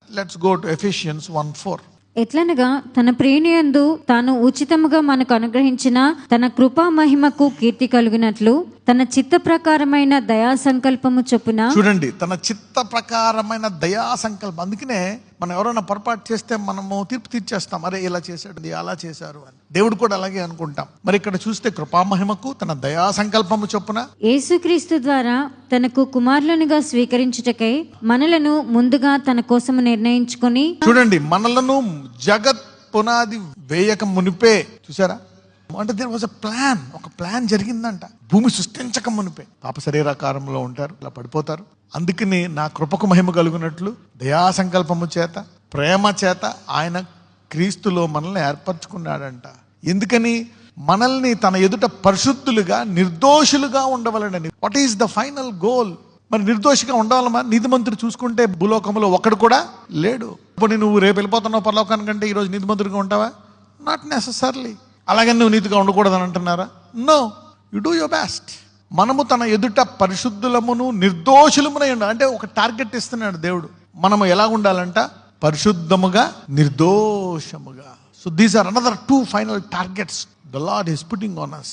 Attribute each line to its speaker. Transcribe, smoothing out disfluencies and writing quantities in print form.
Speaker 1: Let's go to Ephesians 1:4.
Speaker 2: ఎట్లనగా తన ప్రేణియందు తాను ఉచితముగా మనకు అనుగ్రహించిన తన కృపా మహిమకు కీర్తి కలుగునట్లు తన చిత్త ప్రకారమైన దయా సంకల్పము చొప్పున.
Speaker 1: చూడండి, తన చిత్త ప్రకారమైన దయా సంకల్పం. అందుకనే మనం ఎవరైనా పొరపాటు చేస్తే మనము తీర్పు తీర్చేస్తాం, అరే ఇలా చేశాడు, అలా చేశారు అని. దేవుడు కూడా అలాగే అనుకుంటాం. మరి ఇక్కడ చూస్తే కృపా మహిమకు తన దయా సంకల్పము చొప్పున
Speaker 2: యేసుక్రీస్తు ద్వారా తనకు కుమారులనుగా స్వీకరించుటకై మనలను ముందుగా తన కోసము నిర్ణయించుకొని.
Speaker 1: చూడండి, మనలను జగత్ పునాది వేయక మునిపే, చూసారా, అంటే దేర్ వాజ్ ప్లాన్, ఒక ప్లాన్ జరిగిందంట. భూమి సృష్టించక మునిపే పాప శరీరాకారంలో ఉంటారు, ఇలా పడిపోతారు. అందుకని నా కృపకు మహిమ కలుగునట్లు దయా సంకల్పము చేత ప్రేమ చేత ఆయన క్రీస్తులో మనల్ని ఏర్పరచుకున్నాడంట. ఎందుకని? మనల్ని తన ఎదుట పరిశుద్ధులుగా నిర్దోషులుగా ఉండవలనని. What is the final goal? మరి నిర్దోషిగా ఉండాలమ్మా. నీతిమంతుడు చూసుకుంటే భూలోకంలో ఒక్కడు కూడా లేడు. ఇప్పుడు నువ్వు రేపు వెళ్ళిపోతున్నావు పరలోకానికంటే ఈరోజు నీతిమంతుడిగా ఉంటావా? Not necessarily. అలాగని నువ్వు నీతిగా ఉండకూడదని అంటున్నారా? No, you do your best. మనము తన ఎదుట పరిశుద్ధులమును నిర్దోషులమునై ఉండాలి. అంటే ఒక టార్గెట్ ఇస్తున్నాడు దేవుడు. మనము ఎలా ఉండాలంట? పరిశుద్ధముగా నిర్దోషముగా. So these are another 2 final targets the Lord is putting on us.